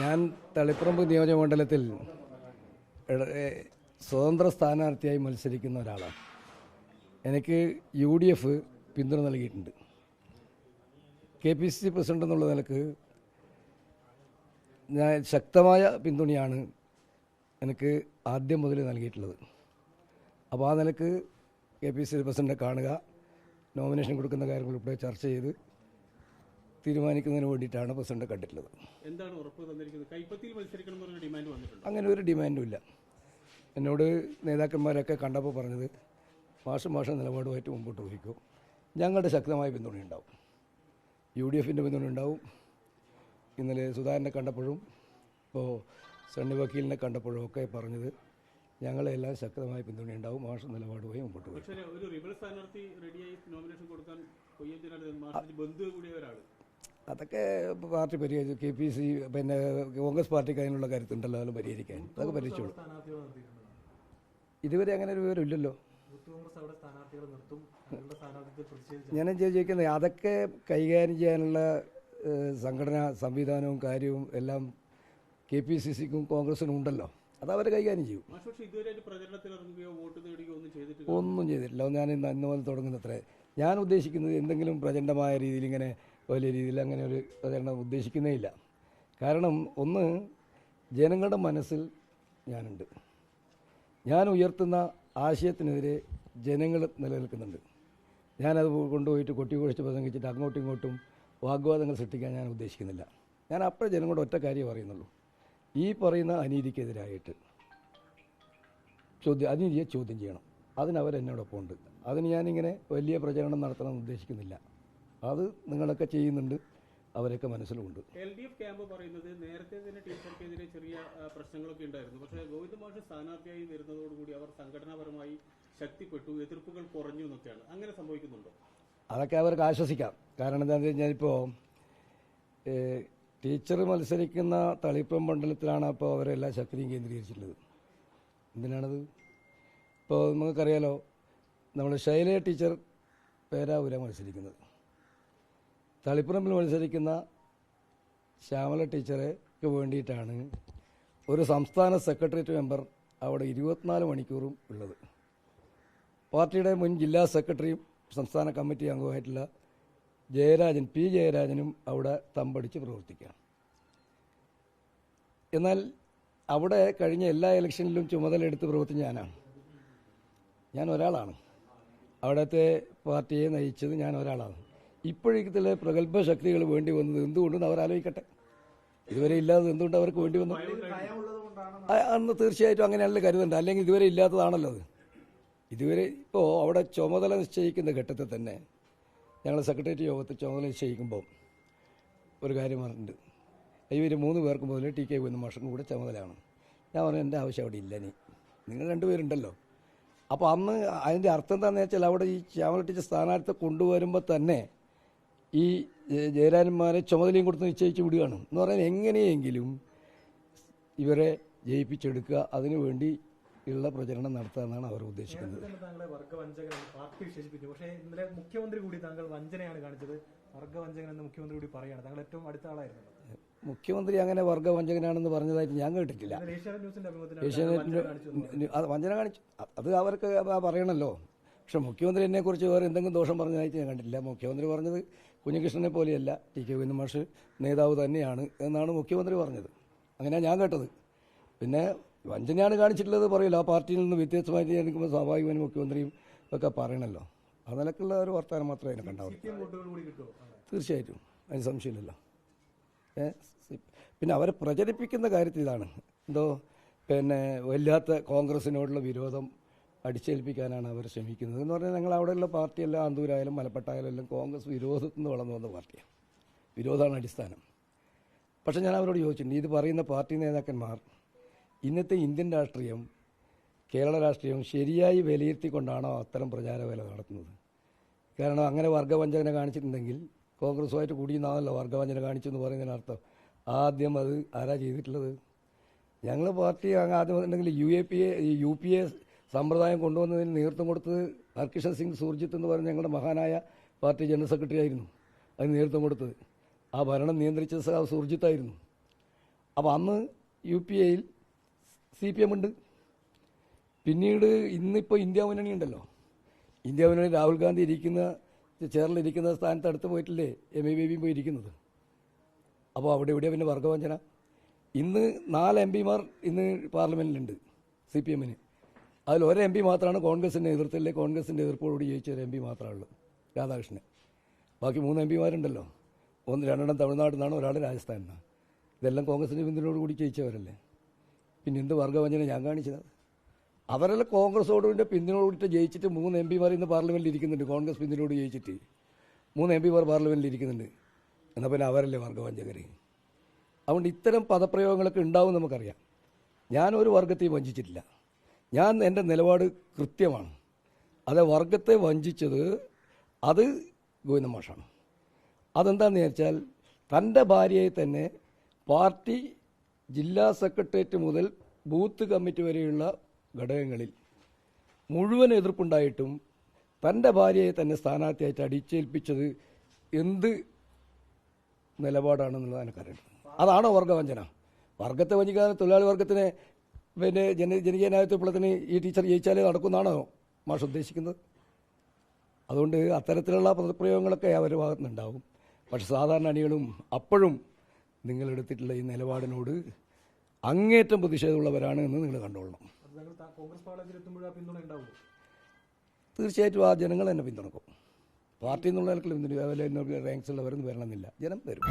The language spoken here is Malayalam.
ഞാൻ തളിപ്പറമ്പ് നിയോജകമണ്ഡലത്തിൽ സ്വതന്ത്ര സ്ഥാനാർത്ഥിയായി മത്സരിക്കുന്ന ഒരാളാണ്. എനിക്ക് UDF പിന്തുണ നൽകിയിട്ടുണ്ട്. KPCC പ്രസിഡന്റ് എന്നുള്ള നിലക്ക് ഞാൻ ശക്തമായ പിന്തുണയാണ് എനിക്ക് ആദ്യം മുതൽ നൽകിയിട്ടുള്ളത്. അപ്പോൾ ആ നിലക്ക് KPCC പ്രസിഡന്റിനെ കാണുക, നോമിനേഷൻ കൊടുക്കുന്ന കാര്യങ്ങൾ ഇവിടെ ചർച്ച ചെയ്ത് തീരുമാനിക്കുന്നതിന് വേണ്ടിയിട്ടാണ് പ്രസിഡന്റ് കണ്ടിട്ടുള്ളത്. എന്താണ് ഉറപ്പ് തന്നിരിക്കുന്നത്? കൈപ്പത്തിയിൽ മത്സരിക്കണം എന്നൊരു ഡിമാൻഡ് വന്നിട്ടുണ്ട്. അങ്ങനെ ഒരു ഡിമാൻഡും ഇല്ല. എന്നോട് നേതാക്കന്മാരൊക്കെ കണ്ടപ്പോൾ പറഞ്ഞത് മാസം നിലപാടുമായിട്ട് മുമ്പോട്ട് പോയിക്കോ, ഞങ്ങളുടെ ശക്തമായ പിന്തുണയുണ്ടാവും, UDFൻ്റെ പിന്തുണയുണ്ടാവും. ഇന്നലെ സുധാകരനെ കണ്ടപ്പോഴും ഇപ്പോൾ സണ്ണി വക്കീലിനെ കണ്ടപ്പോഴും ഒക്കെ പറഞ്ഞത് ഞങ്ങളെല്ലാം ശക്തമായ പിന്തുണയുണ്ടാവും, മാസം നിലപാടുമായി മുമ്പോട്ട് പോകും. പക്ഷേ ഒരു റിബൽ സ്ഥാനാർത്ഥി റെഡിയായി നോമിനേഷൻ കൊടുക്കാൻ ബന്ധു കൂടിയ ഒരാൾ, അതൊക്കെ പാർട്ടി പരിഹരിച്ചു. KPC പിന്നെ കോൺഗ്രസ് പാർട്ടിക്ക് അതിനുള്ള കരുത്തുണ്ടല്ലോ, അത് പരിഹരിക്കാൻ അതൊക്കെ പരിഹരിച്ചോളൂ. ഇതുവരെ അങ്ങനെ ഒരു വിവരമില്ലല്ലോ. ഞാൻ ചോദിക്കുന്നത് അതൊക്കെ കൈകാര്യം ചെയ്യാനുള്ള സംഘടനാ സംവിധാനവും കാര്യവും എല്ലാം KPCCക്കും കോൺഗ്രസിനും ഉണ്ടല്ലോ, അത് അവർ കൈകാര്യം ചെയ്യും. ഒന്നും ചെയ്തിട്ടില്ല. ഞാൻ ഇന്ന് മുതൽ തുടങ്ങുന്നത്രേ. ഞാൻ ഉദ്ദേശിക്കുന്നത് എന്തെങ്കിലും പ്രചണ്ഡമായ രീതിയിൽ ഇങ്ങനെ വലിയ രീതിയിൽ അങ്ങനെ ഒരു പ്രചരണം ഉദ്ദേശിക്കുന്നേ ഇല്ല. കാരണം ഒന്ന്, ജനങ്ങളുടെ മനസ്സിൽ ഞാനുണ്ട്. ഞാൻ ഉയർത്തുന്ന ആശയത്തിനെതിരെ ജനങ്ങൾ നിലനിൽക്കുന്നുണ്ട്. ഞാനത് കൊണ്ടുപോയിട്ട് കൊട്ടിക്കുഴച്ച് പ്രസംഗിച്ചിട്ട് അങ്ങോട്ടും ഇങ്ങോട്ടും വാഗ്വാദങ്ങൾ സൃഷ്ടിക്കാൻ ഞാൻ ഉദ്ദേശിക്കുന്നില്ല. ഞാൻ അപ്പോൾ ജനങ്ങളുടെ ഒറ്റ കാര്യം പറയുന്നുള്ളൂ, ഈ പറയുന്ന അനീതിക്കെതിരായിട്ട് അനീതിയെ ചോദ്യം ചെയ്യണം. അതിനവരെന്നോടൊപ്പം ഉണ്ട്. അതിന് ഞാനിങ്ങനെ വലിയ പ്രചരണം നടത്തണമെന്ന് ഉദ്ദേശിക്കുന്നില്ല. അത് നിങ്ങളൊക്കെ ചെയ്യുന്നുണ്ട്, അവരൊക്കെ മനസ്സിലുമുണ്ട്. LDF ക്യാമ്പ് പറയുന്നത് നേരത്തെ തന്നെ ടീച്ചർക്കെതിരെ ചെറിയ പ്രശ്നങ്ങളൊക്കെ ഉണ്ടായിരുന്നു. പക്ഷേ ഗോവിന്ദ മാഷ് സ്ഥാനാർത്ഥിയായി വരുന്നതോടുകൂടി അവർ സംഘടനാപരമായി ശക്തിപ്പെട്ടു, എതിർപ്പുകൾ കുറഞ്ഞു എന്നൊക്കെയാണ്. അങ്ങനെ സംഭവിക്കുന്നുണ്ടോ? അതൊക്കെ അവർക്ക് ആശ്വസിക്കാം. കാരണം എന്താണെന്ന് വെച്ച് കഴിഞ്ഞാൽ ഇപ്പോൾ ടീച്ചർ മത്സരിക്കുന്ന തളിപ്പറമ്പ് മണ്ഡലത്തിലാണ് അപ്പോൾ അവരെല്ലാ ശക്തിയും കേന്ദ്രീകരിച്ചിട്ടുള്ളത്. എന്തിനാണത്? ഇപ്പോൾ നമുക്കറിയാലോ, നമ്മുടെ ശൈല ടീച്ചർ പേരാവൂര മത്സരിക്കുന്നത്. തളിപ്പറമ്പിൽ മത്സരിക്കുന്ന ശ്യാമല ടീച്ചർക്ക് വേണ്ടിയിട്ടാണ് ഒരു സംസ്ഥാന സെക്രട്ടേറിയറ്റ് മെമ്പർ അവിടെ 24 മണിക്കൂറും ഉള്ളത്. പാർട്ടിയുടെ മുൻ ജില്ലാ സെക്രട്ടറിയും സംസ്ഥാന കമ്മിറ്റി അംഗമായിട്ടുള്ള P. ജയരാജനും അവിടെ തമ്പടിച്ച് പ്രവർത്തിക്കുകയാണ്. എന്നാൽ അവിടെ കഴിഞ്ഞ എല്ലാ ഇലക്ഷനിലും ചുമതലയെടുത്ത് പ്രവർത്തിച്ച ഞാൻ ഒരാളാണ്. അവിടുത്തെ പാർട്ടിയെ നയിച്ചത് ഞാൻ ഒരാളാണ്. ഇപ്പോഴത്തെ പ്രഗത്ഭ ശക്തികൾ വേണ്ടി വന്നത് എന്തുകൊണ്ടെന്ന് അവർ ആലോചിക്കട്ടെ. ഇതുവരെ ഇല്ലാത്തത് എന്തുകൊണ്ട് അവർക്ക് വേണ്ടി വന്നു? അന്ന് തീർച്ചയായിട്ടും അങ്ങനെയാണല്ലോ കരുതണ്ട. അല്ലെങ്കിൽ ഇതുവരെ ഇല്ലാത്തതാണല്ലോ അത്. ഇതുവരെ ഇപ്പോൾ അവിടെ ചുമതല നിശ്ചയിക്കുന്ന ഘട്ടത്തിൽ തന്നെ ഞങ്ങൾ സെക്രട്ടേറിയറ്റ് യോഗത്തിൽ ചുമതല നിശ്ചയിക്കുമ്പോൾ ഒരു കാര്യം പറഞ്ഞിട്ടുണ്ട്, ഇവർ 3 പേർക്ക് മുതൽ TK ഗോവിന്ദ മാഷിനും കൂടെ ചുമതലയാണ്. ഞാൻ പറഞ്ഞു എൻ്റെ ആവശ്യം അവിടെ ഇല്ല, നിങ്ങൾ 2 പേരുണ്ടല്ലോ. അപ്പോൾ അന്ന് അതിൻ്റെ അർത്ഥം എന്താണെന്ന് വെച്ചാൽ അവിടെ ഈ ശ്യാമല ടീച്ചർ സ്ഥാനാർത്ഥിയെ കൊണ്ടുവരുമ്പോൾ തന്നെ ഈ ജയരാജന്മാരെ ചുമതലയും കൊടുത്ത് നിശ്ചയിച്ച് വിടുകയാണ് എന്ന് പറഞ്ഞാൽ എങ്ങനെയെങ്കിലും ഇവരെ ജയിപ്പിച്ചെടുക്കുക, അതിനുവേണ്ടി ഉള്ള പ്രചരണം നടത്താമെന്നാണ് അവർ ഉദ്ദേശിക്കുന്നത്. പക്ഷേ ഇന്നലെ മുഖ്യമന്ത്രി കൂടി താങ്കൾ വഞ്ചനയാണ് കാണിച്ചത്, വർഗവഞ്ചകൻ എന്ന് മുഖ്യമന്ത്രി കൂടി പറയുകയാണ്. താങ്കൾ ഏറ്റവും അടുത്ത ആളായിരുന്നു. മുഖ്യമന്ത്രി അങ്ങനെ വർഗവഞ്ചകനാണെന്ന് പറഞ്ഞതായിട്ട് ഞാൻ കേട്ടിട്ടില്ല. ഏഷ്യാനെറ്റ് വഞ്ചന കാണിച്ചു, അത് അവർക്ക് പറയണമല്ലോ. പക്ഷെ മുഖ്യമന്ത്രി എന്നെക്കുറിച്ച് വേറെ എന്തെങ്കിലും ദോഷം പറഞ്ഞതായിട്ട് ഞാൻ കണ്ടിട്ടില്ല. മുഖ്യമന്ത്രി പറഞ്ഞത് കുഞ്ഞികൃഷ്ണനെ പോലെയല്ല, TK ഗോവിന്ദ മാഷ് നേതാവ് തന്നെയാണ് എന്നാണ് മുഖ്യമന്ത്രി പറഞ്ഞത്. അങ്ങനെയാണ് ഞാൻ കേട്ടത്. പിന്നെ വഞ്ചനയാണ് കാണിച്ചിട്ടുള്ളത് പറയില്ല. ആ പാർട്ടിയിൽ നിന്ന് വ്യത്യസ്തമായിട്ട് എനിക്കുമ്പോൾ സ്വാഭാവികമായും മുഖ്യമന്ത്രിയും ഒക്കെ പറയണമല്ലോ. ആ നിലക്കുള്ള ഒരു വർത്തമാനം മാത്രമേ എനിക്ക് ഉണ്ടാവുള്ളൂ. തീർച്ചയായിട്ടും അതിന് സംശയമില്ലല്ലോ. പിന്നെ അവരെ പ്രചരിപ്പിക്കുന്ന കാര്യത്തിൽ ഇതാണ് പിന്നെ വല്ലാത്ത കോൺഗ്രസിനോടുള്ള വിരോധം അടിച്ചേൽപ്പിക്കാനാണ് അവർ ശ്രമിക്കുന്നത് എന്ന് പറഞ്ഞാൽ ഞങ്ങൾ അവിടെയുള്ള പാർട്ടിയെല്ലാം ആന്തൂരായാലും മലപ്പട്ടായാലും എല്ലാം കോൺഗ്രസ് വിരോധത്തിൽ നിന്ന് വളർന്നു വന്ന പാർട്ടിയാണ്. വിരോധമാണ് അടിസ്ഥാനം. പക്ഷേ ഞാൻ അവരോട് ചോദിച്ചിട്ടുണ്ട്, ഇത് പറയുന്ന പാർട്ടി നേതാക്കന്മാർ ഇന്നത്തെ ഇന്ത്യൻ രാഷ്ട്രീയം, കേരള രാഷ്ട്രീയം ശരിയായി വിലയിരുത്തിക്കൊണ്ടാണോ അത്തരം പ്രചാരവേല നടത്തുന്നത്? കാരണം അങ്ങനെ വർഗവഞ്ചന കാണിച്ചിട്ടുണ്ടെങ്കിൽ കോൺഗ്രസുമായിട്ട് കൂടിയെന്നാണല്ലോ വർഗവഞ്ചന കാണിച്ചു എന്ന് പറയുന്നതിനർത്ഥം. ആദ്യം അത് ആരാ ചെയ്തിട്ടുള്ളത്? ഞങ്ങൾ പാർട്ടി ആദ്യം ഉണ്ടെങ്കിൽ UPA സമ്പ്രദായം കൊണ്ടുവന്നതിന് നേതൃത്വം കൊടുത്തത് ഹർകിഷൻ സിംഗ് സൂർജിത്ത് എന്ന് പറഞ്ഞ ഞങ്ങളുടെ മഹാനായ പാർട്ടി ജനറൽ സെക്രട്ടറി ആയിരുന്നു. അതിന് നേതൃത്വം കൊടുത്തത്. ആ ഭരണം നിയന്ത്രിച്ചത് സൂർജിത്തായിരുന്നു. അപ്പോൾ അന്ന് UPAയിൽ CPM ഉണ്ട്. പിന്നീട് ഇന്നിപ്പോൾ ഇന്ത്യ മുന്നണി ഉണ്ടല്ലോ. ഇന്ത്യ മുന്നണി രാഹുൽ ഗാന്ധി ചെയറിലിരിക്കുന്ന സ്ഥാനത്ത് അടുത്ത് പോയിട്ടില്ലേ MA ബേബിയും പോയി ഇരിക്കുന്നത്. അപ്പോൾ അവിടെ എവിടെയാണ് പിന്നെ വർഗവഞ്ചന? ഇന്ന് 4 MPമാർ ഇന്ന് പാർലമെൻറ്റിലുണ്ട് CPMന്. അതിൽ ഒരു MP മാത്രമാണ് കോൺഗ്രസിൻ്റെ നേതൃത്വത്തിലെ കോൺഗ്രസിൻ്റെ എതിർപ്പോടുകൂടി ജയിച്ച ഒരു MP മാത്രമേ ഉള്ളൂ, രാധാകൃഷ്ണൻ. ബാക്കി 3 MPമാരുണ്ടല്ലോ. 2 തമിഴ്നാട്ടിൽ നിന്നാണ്, ഒരാൾ രാജസ്ഥാനിൽ നിന്നാണ്. ഇതെല്ലാം കോൺഗ്രസിൻ്റെ പിന്തുണയോടുകൂടി ജയിച്ചവരല്ലേ. പിന്നെ എന്ത് വർഗവഞ്ചന ഞാൻ കാണിച്ചത്? അവരെല്ലാം കോൺഗ്രസോടുകൂടി പിന്തുണയോടുകൂടി ജയിച്ചിട്ട് 3 MPമാർ ഇന്ന് പാർലമെൻറ്റിൽ ഇരിക്കുന്നുണ്ട്. കോൺഗ്രസ് പിന്തുണയോട് ജയിച്ചിട്ട് 3 MPമാർ പാർലമെൻറ്റിൽ ഇരിക്കുന്നുണ്ട്. എന്നാൽ പിന്നെ അവരല്ലേ വർഗവഞ്ചകർ? അതുകൊണ്ട് ഇത്തരം പദപ്രയോഗങ്ങളൊക്കെ ഉണ്ടാവും നമുക്കറിയാം. ഞാനൊരു വർഗത്തെയും വഞ്ചിച്ചിട്ടില്ല. എൻ്റെ നിലപാട് കൃത്യമാണ്. അത് വർഗത്തെ വഞ്ചിച്ചത് അത് ഗോവിന്ദൻ മാഷാണ്. അതെന്താണെന്ന് വിചാരിച്ചാൽ തൻ്റെ ഭാര്യയെ തന്നെ പാർട്ടി ജില്ലാ സെക്രട്ടേറിയറ്റ് മുതൽ ബൂത്ത് കമ്മിറ്റി വരെയുള്ള ഘടകങ്ങളിൽ മുഴുവൻ എതിർപ്പുണ്ടായിട്ടും തൻ്റെ ഭാര്യയെ തന്നെ സ്ഥാനാർത്ഥിയായിട്ട് അടിച്ചേൽപ്പിച്ചത് എന്ത് നിലപാടാണെന്നുള്ളത് എനിക്കറിയണം. അതാണോ വർഗവഞ്ചന? വർഗത്തെ വഞ്ചിക്കാൻ തൊഴിലാളി വർഗത്തിനെ പിന്നെ ജനകീയനായത്വ വിപ്ലവത്തിന് ഈ ടീച്ചർ ജയിച്ചാലേ നടക്കുമെന്നാണോ മാഷ് ഉദ്ദേശിക്കുന്നത്? അതുകൊണ്ട് അത്തരത്തിലുള്ള പദപ്രയോഗങ്ങളൊക്കെ അവരുടെ ഭാഗത്തു നിന്നുണ്ടാവും. പക്ഷെ സാധാരണ അണികളും അപ്പോഴും നിങ്ങളെടുത്തിട്ടുള്ള ഈ നിലപാടിനോട് അങ്ങേറ്റം പ്രതിഷേധമുള്ളവരാണ് എന്ന് നിങ്ങൾ കണ്ടുകൊള്ളണം. തീർച്ചയായിട്ടും ആ ജനങ്ങൾ തന്നെ പിന്തുണക്കും. പാർട്ടി എന്നുള്ള നിലയ്ക്ക് റാങ്ക്സ് ഉള്ളവരൊന്നും വരണമെന്നില്ല, ജനം തരും.